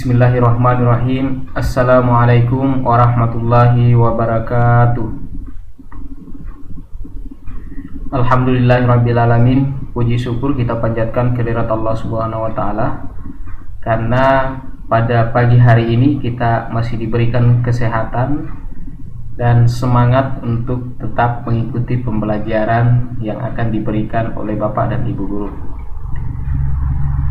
Bismillahirrahmanirrahim. Assalamualaikum warahmatullahi wabarakatuh. Alhamdulillahirrabbilalamin. Puji syukur kita panjatkan kehadirat Allah subhanahu wa ta'ala, karena pada pagi hari ini kita masih diberikan kesehatan dan semangat untuk tetap mengikuti pembelajaran yang akan diberikan oleh Bapak dan Ibu Guru.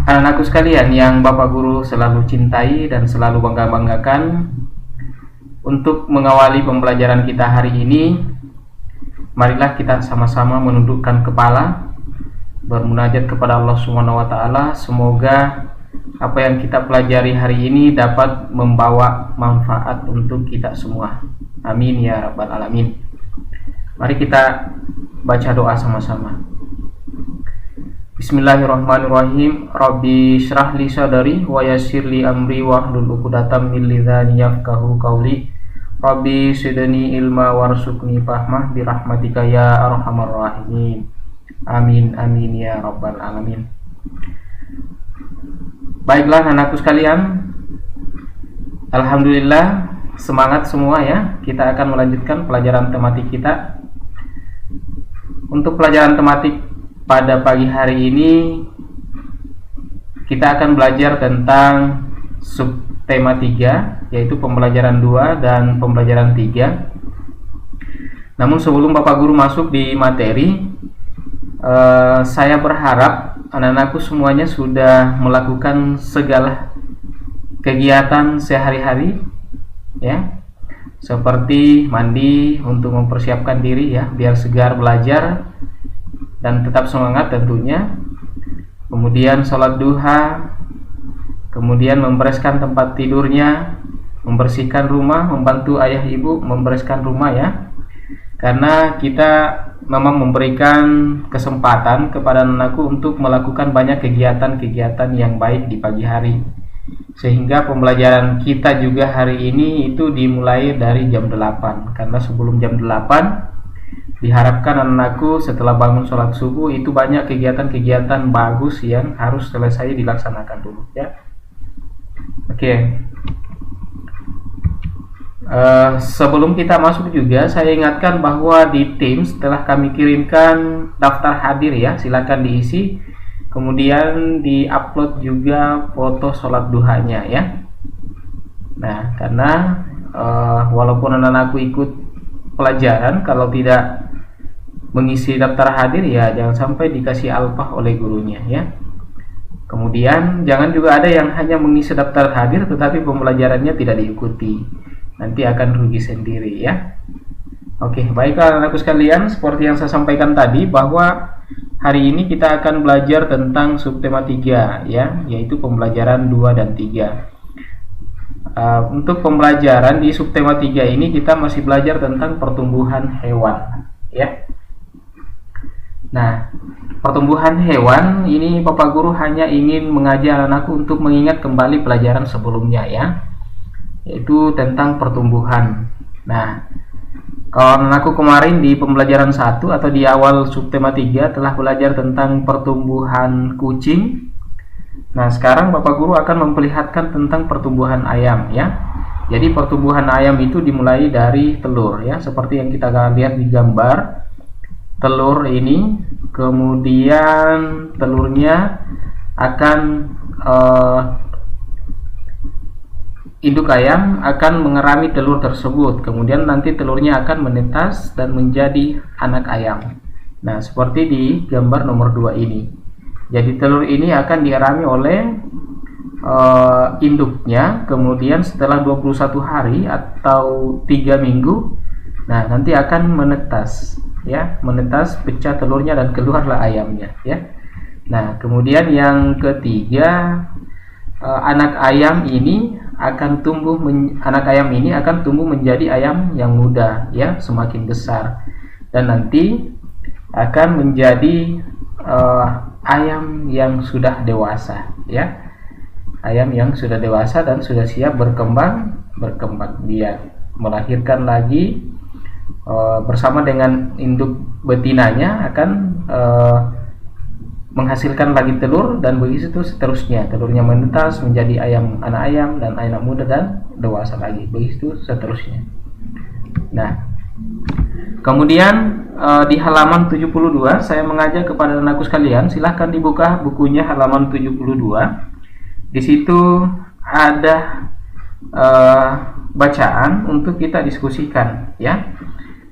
Anak-anakku sekalian yang Bapak Guru selalu cintai dan selalu bangga-banggakan, untuk mengawali pembelajaran kita hari ini, marilah kita sama-sama menundukkan kepala, bermunajat kepada Allah Subhanahu wa taala. Semoga apa yang kita pelajari hari ini dapat membawa manfaat untuk kita semua. Amin ya rabbal alamin. Mari kita baca doa sama-sama. Bismillahirrahmanirrahim. Rabbi syrah li sadari wa yassir li amri wahlul 'uqdatam min lisani yafqahu qawli. Rabbi zidni ilma warzuqni fahmah bi rahmatika ya arhamar rahimin. Amin amin ya rabbal alamin. Baiklah anakku sekalian, alhamdulillah semangat semua ya. Kita akan melanjutkan pelajaran tematik kita. Untuk pelajaran tematik pada pagi hari ini, kita akan belajar tentang subtema 3, yaitu pembelajaran 2 dan pembelajaran 3. Namun sebelum Bapak Guru masuk di materi, saya berharap anak-anakku semuanya sudah melakukan segala kegiatan sehari-hari ya, seperti mandi untuk mempersiapkan diri ya, biar segar belajar dan tetap semangat tentunya. Kemudian sholat duha, kemudian membereskan tempat tidurnya, membersihkan rumah, membantu ayah ibu membereskan rumah ya, karena kita memang memberikan kesempatan kepada anakku untuk melakukan banyak kegiatan-kegiatan yang baik di pagi hari, sehingga pembelajaran kita juga hari ini itu dimulai dari jam 8, karena sebelum jam 8 diharapkan anakku setelah bangun sholat subuh itu banyak kegiatan-kegiatan bagus yang harus selesai dilaksanakan dulu ya. Oke. Sebelum kita masuk juga, saya ingatkan bahwa di Teams telah kami kirimkan daftar hadir ya, silakan diisi. Kemudian diupload juga foto sholat duhanya ya. Nah, karena walaupun anak-anakku ikut pelajaran, kalau tidak mengisi daftar hadir ya jangan sampai dikasih alpah oleh gurunya ya. Kemudian jangan juga ada yang hanya mengisi daftar hadir tetapi pembelajarannya tidak diikuti, nanti akan rugi sendiri ya. Oke, baiklah anakku sekalian, seperti yang saya sampaikan tadi bahwa hari ini kita akan belajar tentang subtema 3 ya, yaitu pembelajaran 2 dan 3. Untuk pembelajaran di subtema 3 ini kita masih belajar tentang pertumbuhan hewan ya. Nah, pertumbuhan hewan ini Bapak Guru hanya ingin mengajak anakku untuk mengingat kembali pelajaran sebelumnya ya, yaitu tentang pertumbuhan. Nah, kalau anakku kemarin di pembelajaran 1 atau di awal subtema 3 telah belajar tentang pertumbuhan kucing. Nah, sekarang Bapak Guru akan memperlihatkan tentang pertumbuhan ayam ya. Jadi pertumbuhan ayam itu dimulai dari telur ya, seperti yang kita lihat di gambar. Telur ini, kemudian telurnya akan induk ayam akan mengerami telur tersebut, kemudian nanti telurnya akan menetas dan menjadi anak ayam. Nah, seperti di gambar nomor 2 ini. Jadi telur ini akan dierami oleh induknya, kemudian setelah 21 hari atau 3 minggu, nah nanti akan menetas ya, menetas, pecah telurnya dan keluarlah ayamnya ya. Nah, kemudian yang ketiga, anak ayam ini akan tumbuh menjadi ayam yang muda ya, semakin besar, dan nanti akan menjadi ayam yang sudah dewasa ya, ayam yang sudah dewasa dan sudah siap berkembang, dia melahirkan lagi bersama dengan induk betinanya akan menghasilkan lagi telur, dan begitu seterusnya. Telurnya menetas menjadi anak ayam dan anak muda dan dewasa lagi, begitu seterusnya. Nah, kemudian di halaman 72 saya mengajak kepada anakku sekalian, silahkan dibuka bukunya halaman 72. Di situ ada bacaan untuk kita diskusikan, ya.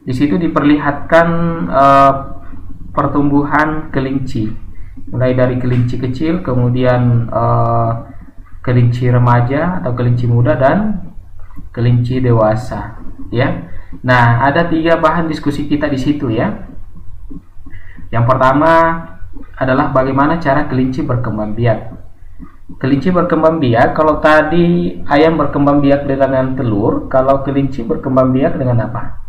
Di situ diperlihatkan pertumbuhan kelinci, mulai dari kelinci kecil, kemudian kelinci remaja atau kelinci muda, dan kelinci dewasa, ya. Nah, ada 3 bahan diskusi kita di situ, ya. Yang pertama adalah bagaimana cara kelinci berkembang biak. Kelinci berkembang biak, kalau tadi ayam berkembang biak dengan telur, kalau kelinci berkembang biak dengan apa?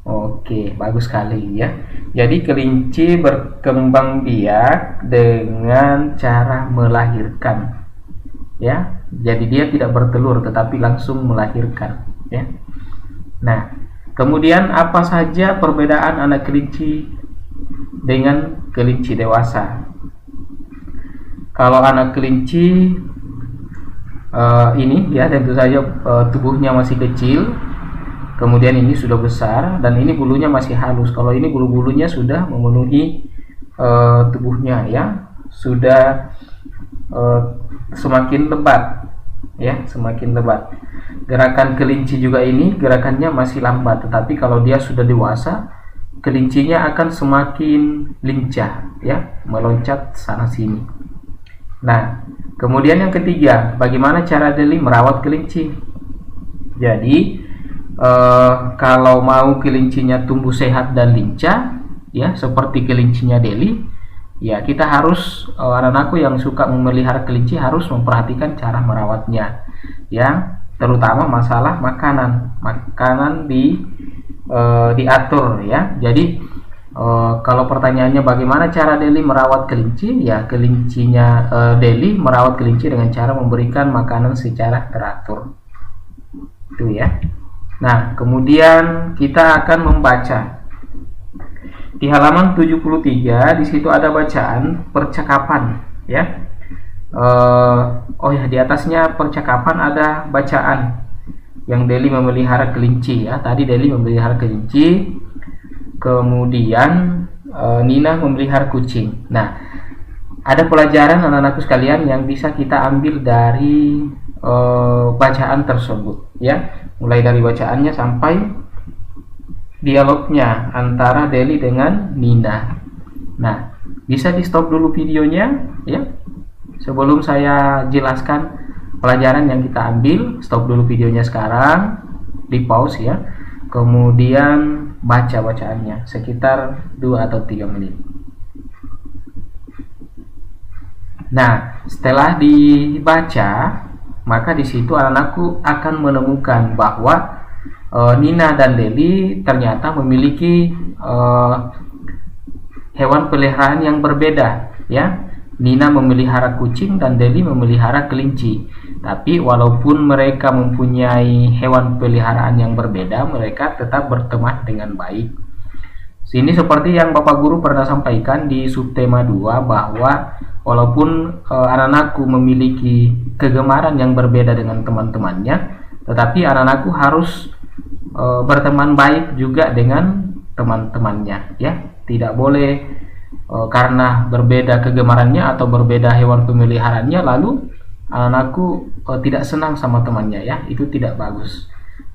Oke, bagus sekali, ya. Jadi kelinci berkembang biak dengan cara melahirkan, ya. Jadi dia tidak bertelur tetapi langsung melahirkan, ya. Nah, kemudian apa saja perbedaan anak kelinci dengan kelinci dewasa? Kalau anak kelinci ini, ya, tentu saja tubuhnya masih kecil. Kemudian ini sudah besar dan ini bulunya masih halus. Kalau ini bulu-bulunya sudah memenuhi tubuhnya, ya, sudah semakin lebat, ya, semakin lebat. Gerakan kelinci juga ini gerakannya masih lambat, tetapi kalau dia sudah dewasa, kelincinya akan semakin lincah, ya, meloncat sana sini. Nah, kemudian yang ketiga, bagaimana cara Deli merawat kelinci? Jadi kalau mau kelincinya tumbuh sehat dan lincah, ya, seperti kelincinya Deli, ya, kita harus, anak-anakku yang suka memelihara kelinci harus memperhatikan cara merawatnya, ya, terutama masalah makanan diatur, ya. Jadi kalau pertanyaannya bagaimana cara Deli merawat kelinci, ya, kelincinya Deli merawat kelinci dengan cara memberikan makanan secara teratur, itu, ya. Nah, kemudian kita akan membaca di halaman 73. Di situ ada bacaan percakapan, ya. Oh ya, di atasnya percakapan ada bacaan yang Deli memelihara kelinci, ya. Tadi Deli memelihara kelinci, kemudian Nina memelihara kucing. Nah, ada pelajaran anak-anakku sekalian yang bisa kita ambil dari bacaan tersebut, ya. Mulai dari bacaannya sampai dialognya antara Deli dengan Nina. Nah, bisa di stop dulu videonya, ya, sebelum saya jelaskan pelajaran yang kita ambil. Stop dulu videonya sekarang, di pause, ya, kemudian baca bacaannya sekitar 2 atau 3 menit. Nah, setelah dibaca, maka di situ anak-anakku akan menemukan bahwa Nina dan Deli ternyata memiliki hewan peliharaan yang berbeda, ya. Nina memelihara kucing dan Deli memelihara kelinci. Tapi walaupun mereka mempunyai hewan peliharaan yang berbeda, mereka tetap berteman dengan baik. Sini seperti yang Bapak Guru pernah sampaikan di subtema 2, bahwa walaupun anak-anakku memiliki kegemaran yang berbeda dengan teman-temannya, tetapi anak-anakku harus berteman baik juga dengan teman-temannya, ya. Tidak boleh karena berbeda kegemarannya atau berbeda hewan pemeliharaannya lalu anak-anakku tidak senang sama temannya, ya. Itu tidak bagus.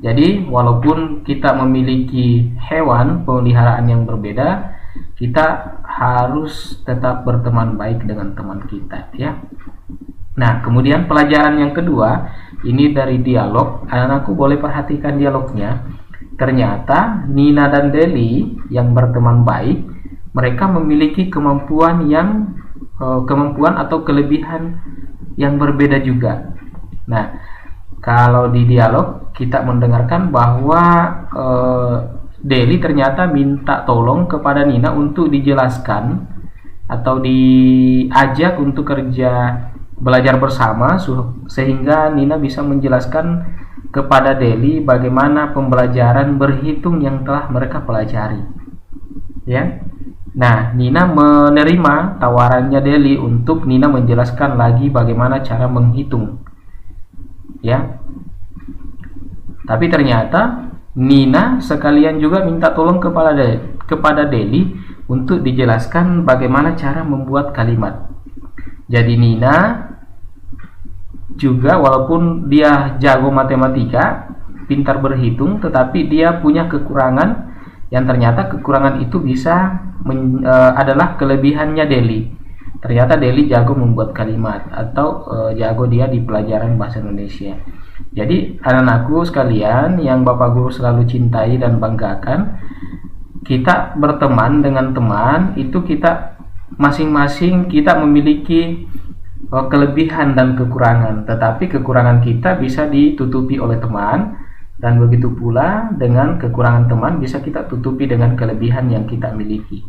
Jadi walaupun kita memiliki hewan peliharaan yang berbeda, kita harus tetap berteman baik dengan teman kita, ya. Nah, kemudian pelajaran yang kedua ini dari dialog. Anak-anakku boleh perhatikan dialognya. Ternyata Nina dan Deli yang berteman baik, mereka memiliki kemampuan atau kelebihan yang berbeda juga. Nah, kalau di dialog kita mendengarkan bahwa Deli ternyata minta tolong kepada Nina untuk dijelaskan atau diajak untuk belajar bersama, sehingga Nina bisa menjelaskan kepada Deli bagaimana pembelajaran berhitung yang telah mereka pelajari, ya. Nah, Nina menerima tawarannya Deli untuk Nina menjelaskan lagi bagaimana cara menghitung. Ya. Tapi ternyata Nina sekalian juga minta tolong kepada Deli untuk dijelaskan bagaimana cara membuat kalimat. Jadi Nina juga walaupun dia jago matematika, pintar berhitung, tetapi dia punya kekurangan yang ternyata kekurangan itu bisa adalah kelebihannya Deli. Ternyata Deli jago membuat kalimat atau jago dia di pelajaran bahasa Indonesia. Jadi anak-anakku sekalian yang Bapak Guru selalu cintai dan banggakan, kita berteman dengan teman itu kita masing-masing kita memiliki kelebihan dan kekurangan, tetapi kekurangan kita bisa ditutupi oleh teman, dan begitu pula dengan kekurangan teman bisa kita tutupi dengan kelebihan yang kita miliki.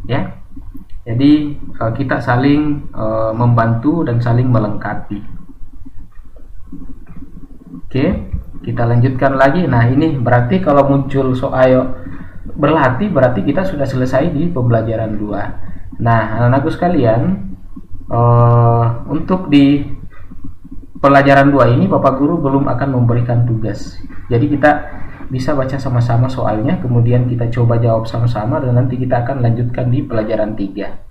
Ya, jadi kita saling membantu dan saling melengkapi. Oke, kita lanjutkan lagi. Nah, ini berarti kalau muncul soal berlatih berarti kita sudah selesai di pembelajaran 2. Nah, anak-anakku sekalian, untuk di pelajaran 2 ini Bapak Guru belum akan memberikan tugas. Jadi kita bisa baca sama-sama soalnya, kemudian kita coba jawab sama-sama, dan nanti kita akan lanjutkan di pelajaran 3.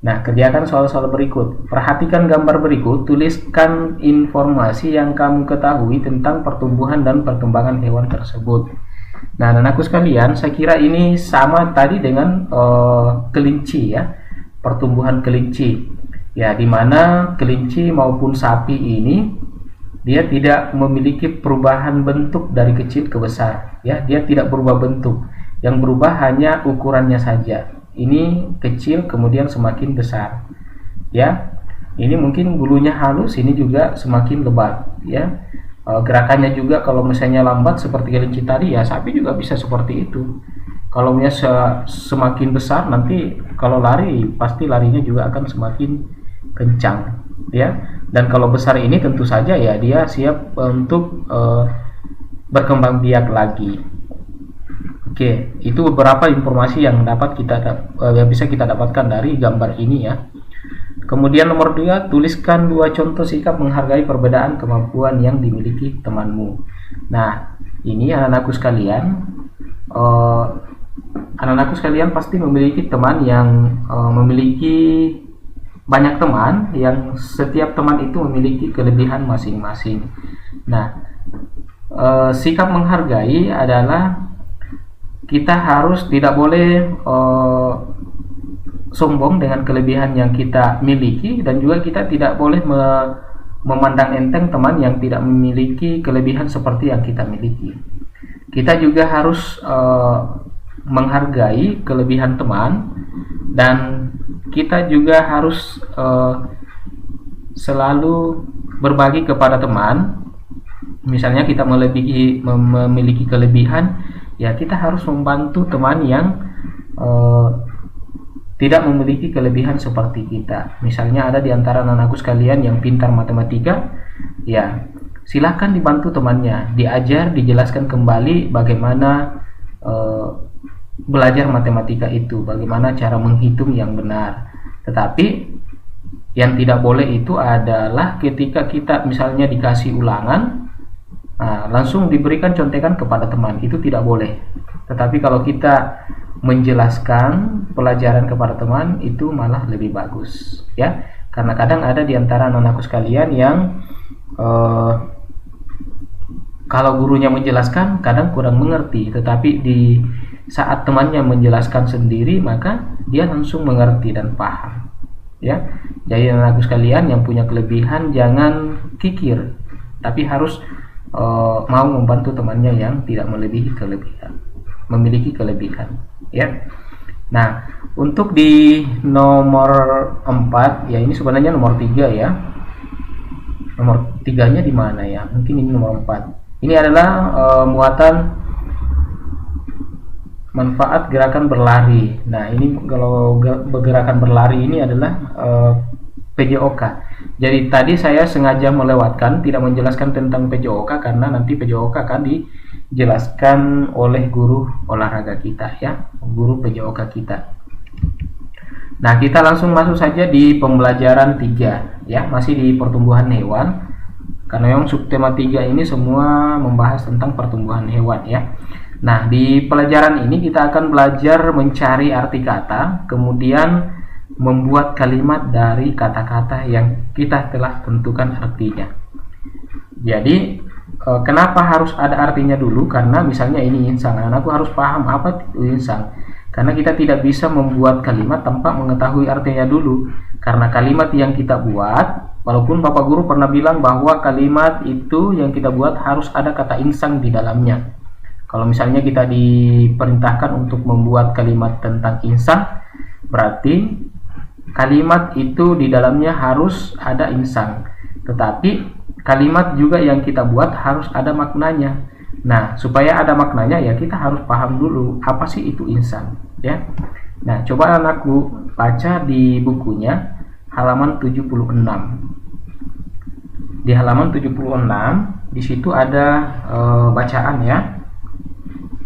Nah, kerjakan soal-soal berikut. Perhatikan gambar berikut, tuliskan informasi yang kamu ketahui tentang pertumbuhan dan perkembangan hewan tersebut. Nah, anakku sekalian, saya kira ini sama tadi dengan kelinci ya, pertumbuhan kelinci. Ya, di mana kelinci maupun sapi ini dia tidak memiliki perubahan bentuk dari kecil ke besar. Ya, dia tidak berubah bentuk. Yang berubah hanya ukurannya saja. Ini kecil kemudian semakin besar. Ya, ini mungkin bulunya halus, ini juga semakin lebat. Ya, gerakannya juga kalau misalnya lambat seperti kelinci tadi, ya sapi juga bisa seperti itu. Kalau misalnya semakin besar, nanti kalau lari pasti larinya juga akan semakin kencang. Ya, dan kalau besar ini tentu saja ya dia siap untuk berkembang biak lagi. Oke, itu beberapa informasi yang bisa kita dapatkan dari gambar ini ya. Kemudian nomor 2, tuliskan 2 contoh sikap menghargai perbedaan kemampuan yang dimiliki temanmu. Nah, ini anak-anakku sekalian pasti memiliki teman yang memiliki banyak teman, yang setiap teman itu memiliki kelebihan masing-masing. Nah, sikap menghargai adalah kita harus tidak boleh sombong dengan kelebihan yang kita miliki, dan juga kita tidak boleh memandang enteng teman yang tidak memiliki kelebihan seperti yang kita miliki. Kita juga harus menghargai kelebihan teman, dan kita juga harus selalu berbagi kepada teman. Misalnya kita memiliki kelebihan, ya kita harus membantu teman yang tidak memiliki kelebihan seperti kita. Misalnya ada di antara anakku sekalian yang pintar matematika, ya silakan dibantu temannya, diajar, dijelaskan kembali bagaimana belajar matematika itu, bagaimana cara menghitung yang benar. Tetapi yang tidak boleh itu adalah ketika kita misalnya dikasih ulangan, langsung diberikan contekan kepada teman, itu tidak boleh. Tetapi kalau kita menjelaskan pelajaran kepada teman, itu malah lebih bagus ya, karena kadang ada di antara anak-anakku sekalian yang kalau gurunya menjelaskan kadang kurang mengerti, tetapi di saat temannya menjelaskan sendiri maka dia langsung mengerti dan paham ya. Jadi anak-anakku sekalian yang punya kelebihan jangan kikir, tapi harus mau membantu temannya yang tidak memiliki kelebihan ya. Nah, untuk di nomor 4 ya, ini sebenarnya nomor 3 ya. Nomor 3-nya di mana ya? Mungkin ini nomor 4. Ini adalah muatan manfaat gerakan berlari. Nah, ini kalau gerakan berlari ini adalah PJOK. Jadi tadi saya sengaja melewatkan, tidak menjelaskan tentang PJOK karena nanti PJOK akan dijelaskan oleh guru olahraga kita ya, guru PJOK kita. Nah, kita langsung masuk saja di pembelajaran 3 ya, masih di pertumbuhan hewan. Karena yang subtema 3 ini semua membahas tentang pertumbuhan hewan ya. Nah, di pelajaran ini kita akan belajar mencari arti kata, kemudian membuat kalimat dari kata-kata yang kita telah tentukan artinya. Jadi, kenapa harus ada artinya dulu? Karena misalnya ini insang, anakku harus paham apa itu insang. Karena kita tidak bisa membuat kalimat tanpa mengetahui artinya dulu. Karena kalimat yang kita buat, walaupun Bapak Guru pernah bilang bahwa kalimat itu yang kita buat harus ada kata insang di dalamnya. Kalau misalnya kita diperintahkan untuk membuat kalimat tentang insang, berarti kalimat itu di dalamnya harus ada insang. Tetapi kalimat juga yang kita buat harus ada maknanya. Nah, supaya ada maknanya ya kita harus paham dulu apa sih itu insang ya. Nah, coba anakku baca di bukunya halaman 76. Di halaman 76 di situ ada bacaan ya.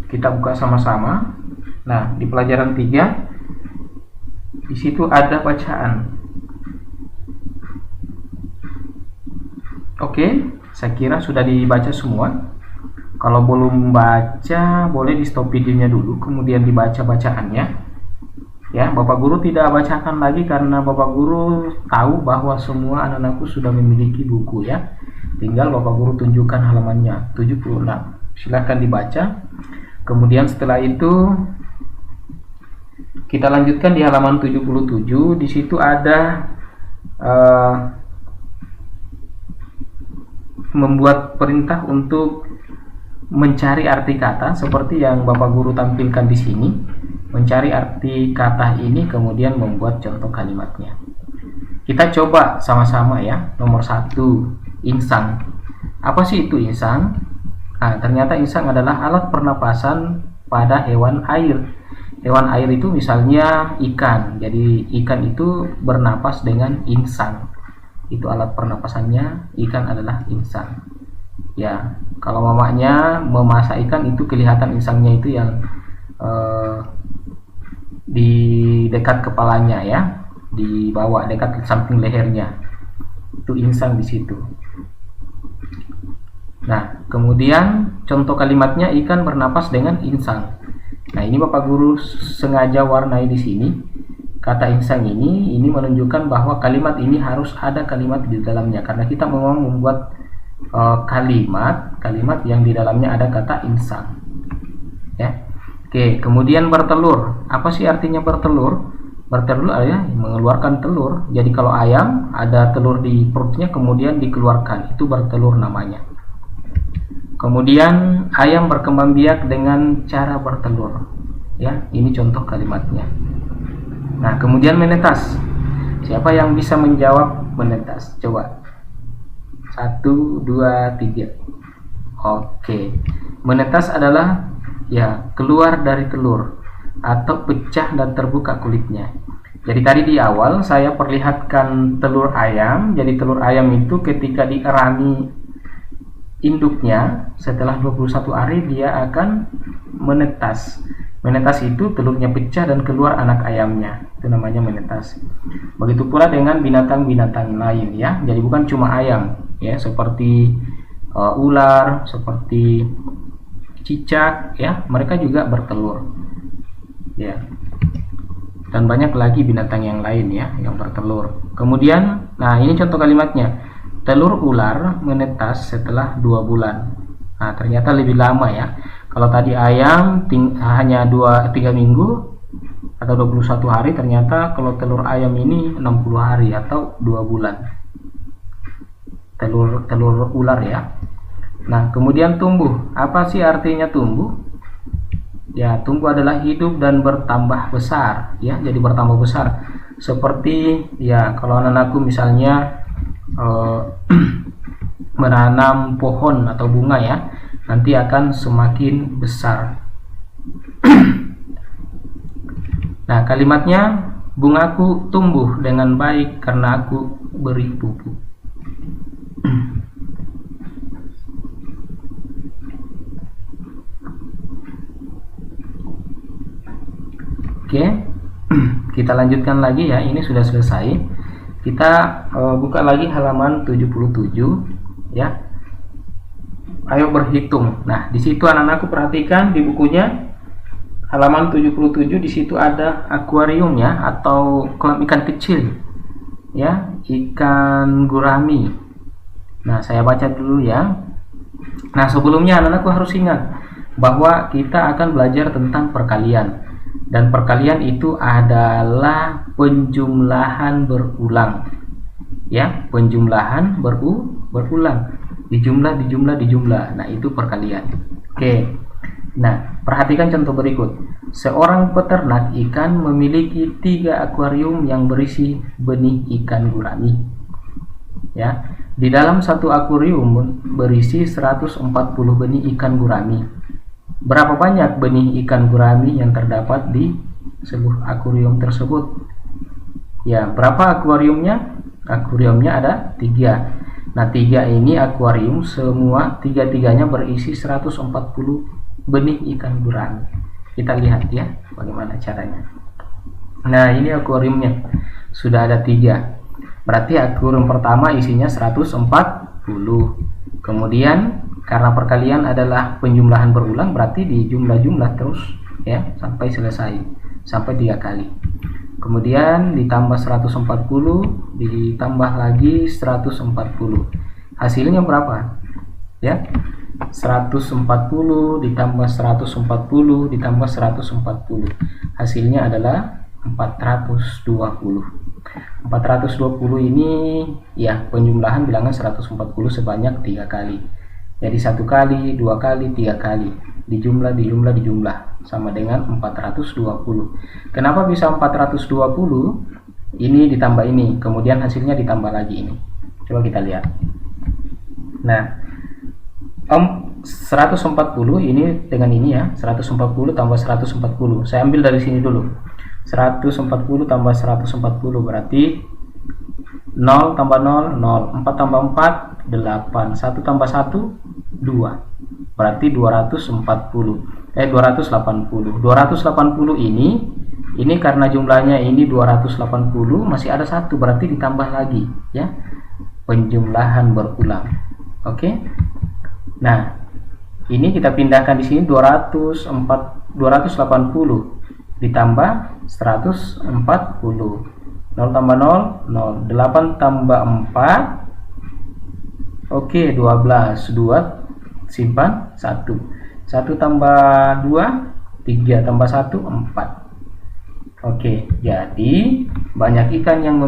Kita buka sama-sama. Nah, di pelajaran 3 di situ ada bacaan. Oke, saya kira sudah dibaca semua. Kalau belum baca, boleh di stop videonya dulu, kemudian dibaca bacaannya. Ya, Bapak Guru tidak bacakan lagi karena Bapak Guru tahu bahwa semua anak-anakku sudah memiliki buku ya. Tinggal Bapak Guru tunjukkan halamannya 76. Silahkan dibaca. Kemudian setelah itu kita lanjutkan di halaman 77. Di situ ada membuat perintah untuk mencari arti kata seperti yang Bapak Guru tampilkan di sini. Mencari arti kata ini kemudian membuat contoh kalimatnya. Kita coba sama-sama ya. Nomor 1, insang. Apa sih itu insang? Nah, ternyata insang adalah alat pernapasan pada hewan air. Hewan air itu misalnya ikan. Jadi ikan itu bernapas dengan insang. Itu alat pernapasannya, ikan adalah insang. Ya, kalau mamanya memasak ikan itu kelihatan insangnya itu yang di dekat kepalanya ya, di bawah dekat samping lehernya. Itu insang di situ. Nah, kemudian contoh kalimatnya ikan bernapas dengan insang. Nah, ini Bapak Guru sengaja warnai di sini. Kata insang ini menunjukkan bahwa kalimat ini harus ada kalimat di dalamnya karena kita memang membuat kalimat yang di dalamnya ada kata insang. Ya. Oke, kemudian bertelur. Apa sih artinya bertelur? Bertelur ya mengeluarkan telur. Jadi kalau ayam ada telur di perutnya kemudian dikeluarkan, itu bertelur namanya. Kemudian ayam berkembang biak dengan cara bertelur. Ya, ini contoh kalimatnya. Nah, kemudian menetas. Siapa yang bisa menjawab menetas? Coba. 1, 2, 3. Oke. Menetas adalah ya keluar dari telur atau pecah dan terbuka kulitnya. Jadi tadi di awal saya perlihatkan telur ayam. Jadi telur ayam itu ketika dierami induknya setelah 21 hari dia akan menetas. Menetas itu telurnya pecah dan keluar anak ayamnya. Itu namanya menetas. Begitu pula dengan binatang-binatang lain ya. Jadi bukan cuma ayam ya, seperti ular, seperti cicak ya, mereka juga bertelur ya, dan banyak lagi binatang yang lain ya yang bertelur. Kemudian nah ini contoh kalimatnya, telur ular menetas setelah 2 bulan. Nah ternyata lebih lama ya. Kalau tadi ayam hanya 2-3 minggu atau 21 hari, ternyata kalau telur ayam ini 60 hari atau 2 bulan telur ular ya. Nah, kemudian tumbuh. Apa sih artinya tumbuh? Ya, tumbuh adalah hidup dan bertambah besar, ya. Jadi bertambah besar. Seperti ya, kalau anak-anakku misalnya menanam pohon atau bunga ya, nanti akan semakin besar. Nah, kalimatnya bungaku tumbuh dengan baik karena aku beri pupuk. Oke, kita lanjutkan lagi ya. Ini sudah selesai. Kita buka lagi halaman 77 ya. Ayo berhitung. Nah, di situ anak-anakku perhatikan di bukunya halaman 77, di situ ada akuarium ya, atau kolam ikan kecil ya, ikan gurami. Nah, saya baca dulu ya. Nah, sebelumnya anak-anakku harus ingat bahwa kita akan belajar tentang perkalian. Dan perkalian itu adalah penjumlahan berulang. Ya, penjumlahan berulang. Dijumlah. Nah, itu perkalian. Oke. Nah, perhatikan contoh berikut. Seorang peternak ikan memiliki 3 akuarium yang berisi benih ikan gurami. Ya, di dalam satu akuarium berisi 140 benih ikan gurami. Berapa banyak benih ikan gurami yang terdapat di seluruh akuarium tersebut? Ya, berapa akuariumnya? Akuariumnya ada 3. Nah, 3 ini akuarium semua tiga-tiganya berisi 140 benih ikan gurami. Kita lihat ya bagaimana caranya. Nah, ini akuariumnya sudah ada 3. Berarti akuarium pertama isinya 140. Kemudian karena perkalian adalah penjumlahan berulang, berarti dijumlah-jumlah terus ya sampai selesai, sampai 3 kali. Kemudian ditambah 140, ditambah lagi 140. Hasilnya berapa? Ya. 140 ditambah 140 ditambah 140. Hasilnya adalah 420. 420 ini ya penjumlahan bilangan 140 sebanyak 3 kali. Jadi 1 kali, 2 kali, 3 kali. Dijumlah sama dengan 420. Kenapa bisa 420? Ini ditambah ini, kemudian hasilnya ditambah lagi ini. Coba kita lihat. Nah, 140 ini dengan ini ya, 140 tambah 140. Saya ambil dari sini dulu. 140 tambah 140 berarti 0 tambah 0, 0. 4 tambah 4, 8. 1 tambah 1, 2. Berarti 280. 280. 280 ini karena jumlahnya ini 280, masih ada 1, berarti ditambah lagi ya. Penjumlahan berulang. Oke. Nah, ini kita pindahkan di sini 280 ditambah 140. 0 tambah 0, 0. 8 tambah 4. Oke, 12. 2 simpan 1. 1 tambah 2, 3 tambah 1, 4. Oke, jadi banyak ikan yang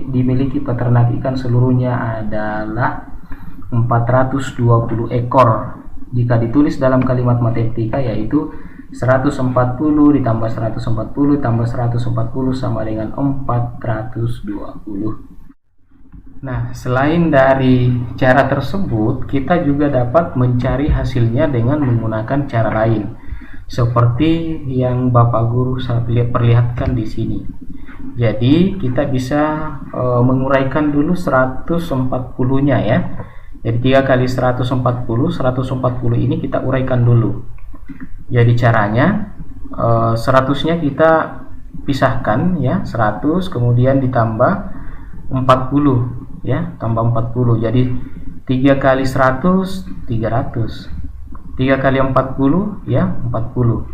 dimiliki peternak ikan seluruhnya adalah 420 ekor. Jika ditulis dalam kalimat matematika yaitu 140 ditambah 140 tambah 140 sama dengan 420. Nah, selain dari cara tersebut, kita juga dapat mencari hasilnya dengan menggunakan cara lain, seperti yang Bapak Guru perlihatkan di sini. Jadi, kita bisa menguraikan dulu 140-nya ya. Jadi 3 kali 140 ini kita uraikan dulu. Jadi caranya 100-nya kita pisahkan ya, 100 kemudian ditambah 40 ya, tambah 40. Jadi 3 kali 100 300. 3 kali 40 ya 40.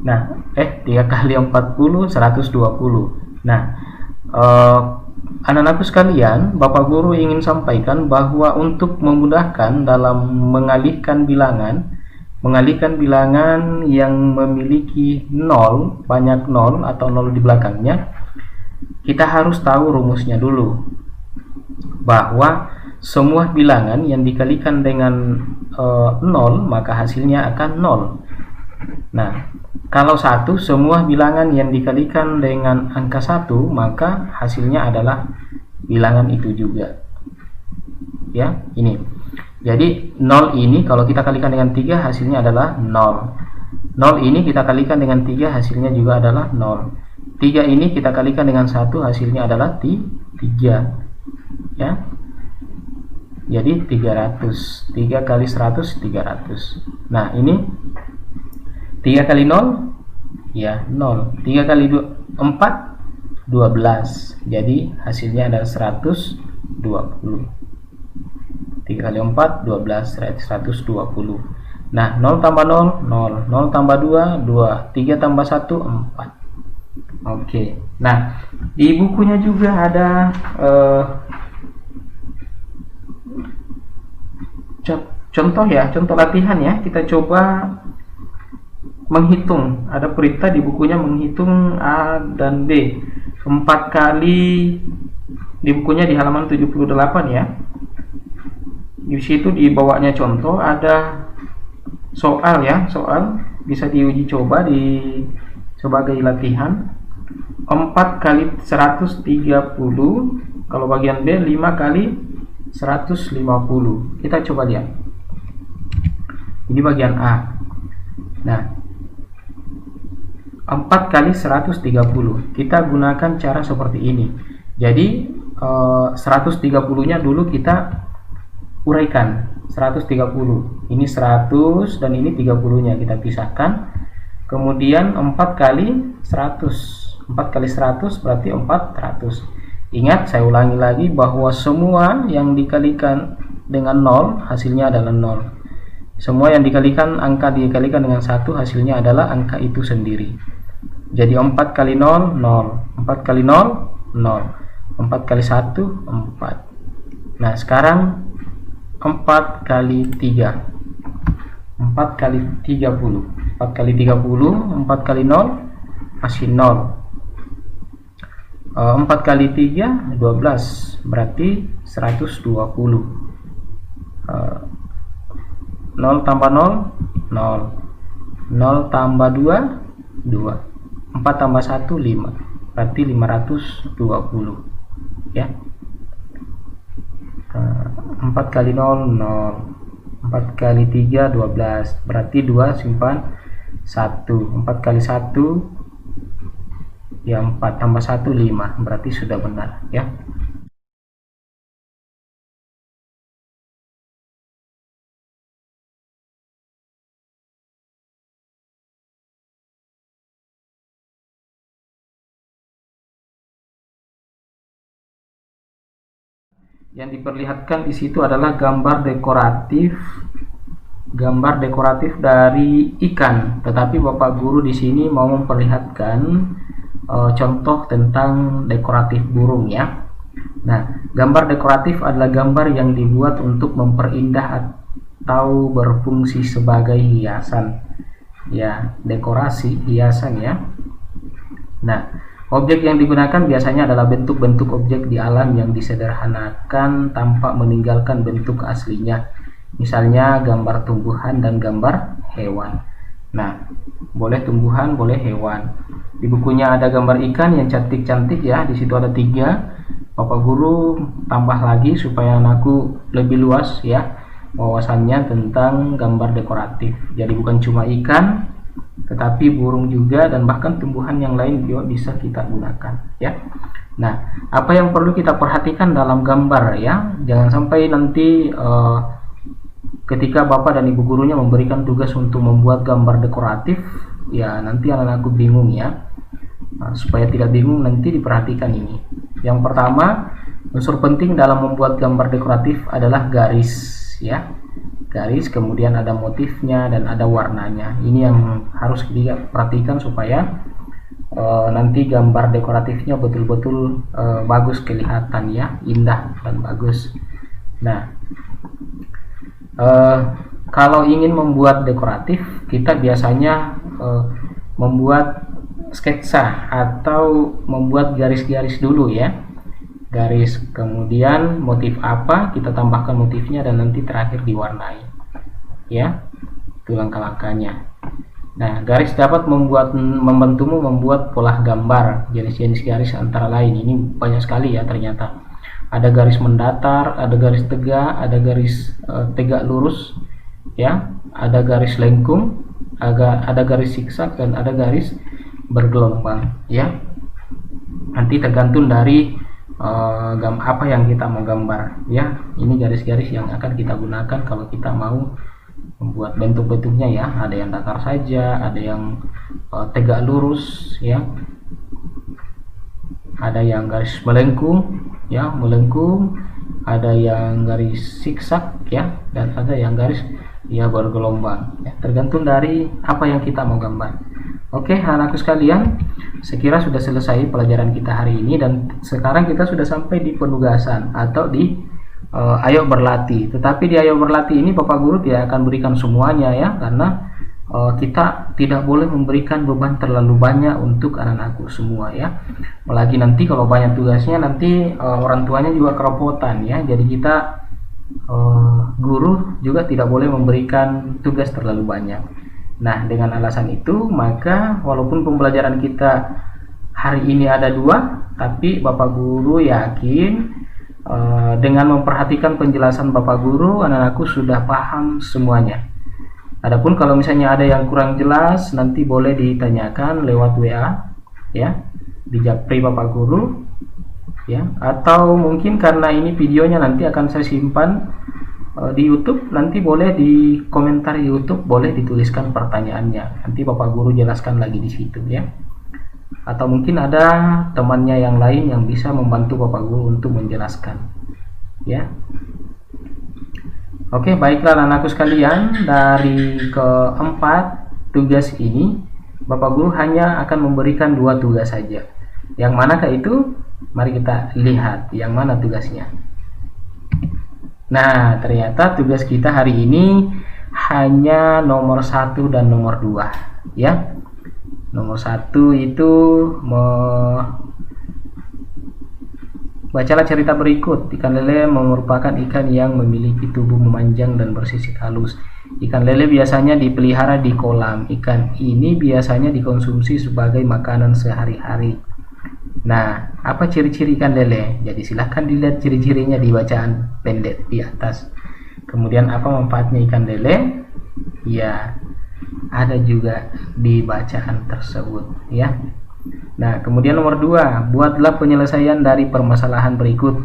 Nah, 3 kali 40 120. Nah, anak-anakku sekalian, Bapak Guru ingin sampaikan bahwa untuk memudahkan dalam mengalihkan bilangan yang memiliki 0, banyak 0 atau 0 di belakangnya, kita harus tahu rumusnya dulu, bahwa semua bilangan yang dikalikan dengan 0 maka hasilnya akan 0. Nah, kalau 1, semua bilangan yang dikalikan dengan angka 1 maka hasilnya adalah bilangan itu juga ya. Ini jadi 0 ini kalau kita kalikan dengan 3 hasilnya adalah 0. 0 ini kita kalikan dengan 3 hasilnya juga adalah 0. 3 ini kita kalikan dengan 1 hasilnya adalah 3 ya. Jadi 300. 3 kali 100 300. Nah, ini 3 kali 0 ya 0. 3 kali 4 12, jadi hasilnya adalah 120. 3 kali 4 12, 120. Nah, 0 tambah 0 0, 0 tambah 2 2, 3 tambah 1 4. Oke, nah di bukunya juga ada contoh ya, contoh latihan ya. Kita coba menghitung. Ada perintah di bukunya menghitung A dan B 4 kali. Di bukunya di halaman 78 ya. Di situ dibawanya contoh, ada soal ya, soal bisa diuji coba di sebagai latihan. 4 kali 130, kalau bagian B 5 kali 150. Kita coba lihat. Ini bagian A. Nah, 4 kali 130. Kita gunakan cara seperti ini. Jadi 130-nya dulu kita uraikan. 130. Ini 100 dan ini 30-nya kita pisahkan. Kemudian 4 kali 100. 4 kali 100 berarti 400. Ingat, saya ulangi lagi bahwa semua yang dikalikan dengan 0 hasilnya adalah 0. Semua yang dikalikan, angka dikalikan dengan 1 hasilnya adalah angka itu sendiri. Jadi 4 kali 0 0, 4 kali 0 0, 4 kali 1 4. Nah, sekarang 4 kali 3, 4 kali 30. 4 kali 30, 4 kali 0 masih 0. 4 kali 3 12, berarti 120. 0 tambah 0 0, 0 tambah 2 2, 4 tambah 1 5, berarti 520 ya. 4 kali 0 0, 4 kali 3 12, berarti 2 simpan 1. 4 kali 1 ya 4 tambah 1 5, berarti sudah benar ya. Yang diperlihatkan di situ adalah gambar dekoratif dari ikan, tetapi Bapak Guru di sini mau memperlihatkan contoh tentang dekoratif burung ya. Nah, gambar dekoratif adalah gambar yang dibuat untuk memperindah atau berfungsi sebagai hiasan ya, dekorasi hiasan ya. Nah, objek yang digunakan biasanya adalah bentuk-bentuk objek di alam yang disederhanakan tanpa meninggalkan bentuk aslinya. Misalnya gambar tumbuhan dan gambar hewan. Nah, boleh tumbuhan, boleh hewan. Di bukunya ada gambar ikan yang cantik-cantik ya. Di situ ada 3. Bapak Guru tambah lagi supaya anakku lebih luas ya wawasannya tentang gambar dekoratif. Jadi bukan cuma ikan, tetapi burung juga dan bahkan tumbuhan yang lain juga bisa kita gunakan ya. Nah, apa yang perlu kita perhatikan dalam gambar ya, jangan sampai nanti ketika Bapak dan Ibu gurunya memberikan tugas untuk membuat gambar dekoratif ya, nanti anak-anakku bingung ya. Nah, supaya tidak bingung nanti diperhatikan ini. Yang pertama, unsur penting dalam membuat gambar dekoratif adalah garis ya. Garis, kemudian ada motifnya dan ada warnanya. Ini yang harus diperhatikan supaya nanti gambar dekoratifnya betul-betul bagus kelihatan ya, indah dan bagus. Nah, kalau ingin membuat dekoratif, kita biasanya membuat sketsa atau membuat garis-garis dulu ya. Garis, kemudian motif apa, kita tambahkan motifnya dan nanti terakhir diwarnai ya. Itu langkah-langkahnya. Nah, garis dapat membantumu membuat pola gambar. Jenis-jenis garis antara lain ini banyak sekali ya ternyata. Ada garis mendatar, ada garis tegak, ada garis tegak lurus ya, ada garis lengkung, ada garis zigzag dan ada garis bergelombang ya. Nanti tergantung dari apa yang kita mau gambar ya. Ini garis-garis yang akan kita gunakan kalau kita mau membuat bentuk-bentuknya ya, ada yang datar saja, ada yang tegak lurus ya, ada yang garis melengkung ya, melengkung, ada yang garis zigzag ya, dan ada yang garis ya bergelombang ya, tergantung dari apa yang kita mau gambar. Oke, anakku sekalian, sekira sudah selesai pelajaran kita hari ini, dan sekarang kita sudah sampai di penugasan atau di ayo berlatih. Tetapi di ayo berlatih ini Bapak Guru tidak akan berikan semuanya ya, karena kita tidak boleh memberikan beban terlalu banyak untuk anak-anakku semua ya. Apalagi nanti kalau banyak tugasnya, nanti orang tuanya juga kerepotan ya. Jadi kita guru juga tidak boleh memberikan tugas terlalu banyak. Nah, dengan alasan itu, maka walaupun pembelajaran kita hari ini ada 2, tapi Bapak Guru yakin dengan memperhatikan penjelasan Bapak Guru, anak-anakku sudah paham semuanya. Adapun kalau misalnya ada yang kurang jelas, nanti boleh ditanyakan lewat WA ya, di Japri Bapak Guru ya, atau mungkin karena ini videonya nanti akan saya simpan di YouTube, nanti boleh di komentar YouTube boleh dituliskan pertanyaannya, nanti Bapak Guru jelaskan lagi di situ ya, atau mungkin ada temannya yang lain yang bisa membantu Bapak Guru untuk menjelaskan ya. Oke, baiklah anakku sekalian, dari keempat tugas ini Bapak Guru hanya akan memberikan 2 tugas saja. Yang manakah itu? Mari kita lihat yang mana tugasnya. Nah, ternyata tugas kita hari ini hanya nomor 1 dan nomor 2 ya. Nomor 1 itu bacalah cerita berikut. Ikan lele merupakan ikan yang memiliki tubuh memanjang dan bersisik halus. Ikan lele biasanya dipelihara di kolam. Ikan ini biasanya dikonsumsi sebagai makanan sehari-hari. Nah, apa ciri-ciri ikan lele? Jadi silahkan dilihat ciri-cirinya di bacaan pendek di atas. Kemudian apa manfaatnya ikan lele? Ya, ada juga di bacaan tersebut ya. Nah, kemudian nomor 2, buatlah penyelesaian dari permasalahan berikut.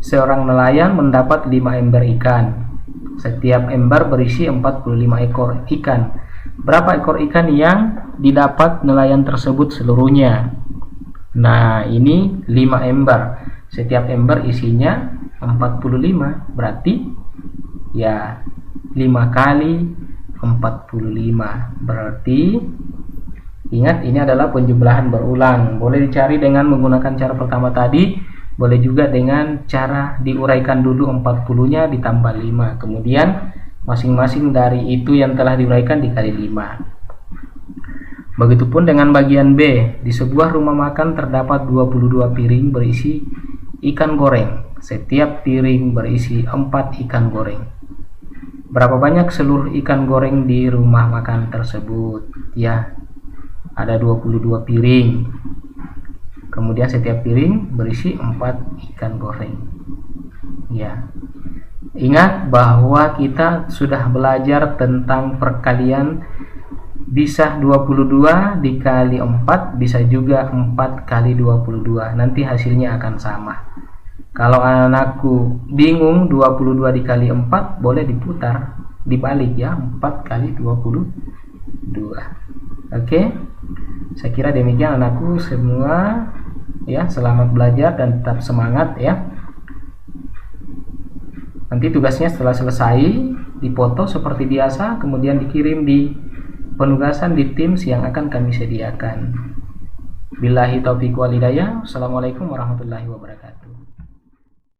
Seorang nelayan mendapat 5 ember ikan. Setiap ember berisi 45 ekor ikan. Berapa ekor ikan yang didapat nelayan tersebut seluruhnya? Nah, ini 5 ember. Setiap ember isinya 45. Berarti ya 5 kali 45. Berarti ingat, ini adalah penjumlahan berulang. Boleh dicari dengan menggunakan cara pertama tadi, boleh juga dengan cara diuraikan dulu 40-nya ditambah 5. Kemudian masing-masing dari itu yang telah diuraikan dikali 5. Begitupun dengan bagian B. Di sebuah rumah makan terdapat 22 piring berisi ikan goreng. Setiap piring berisi 4 ikan goreng. Berapa banyak seluruh ikan goreng di rumah makan tersebut? Ya, ada 22 piring. Kemudian setiap piring berisi 4 ikan goreng. Ya. Ingat bahwa kita sudah belajar tentang perkalian. Bisa 22 dikali 4, bisa juga 4 kali 22. Nanti hasilnya akan sama. Kalau anakku bingung 22 dikali 4, boleh diputar, dibalik ya, 4 kali 22. Oke, saya kira demikian anakku semua ya. Selamat belajar dan tetap semangat ya. Nanti tugasnya setelah selesai dipoto seperti biasa, kemudian dikirim di penugasan di Teams yang akan kami sediakan. Billahi taufiq wal hidayah. Assalamualaikum warahmatullahi wabarakatuh.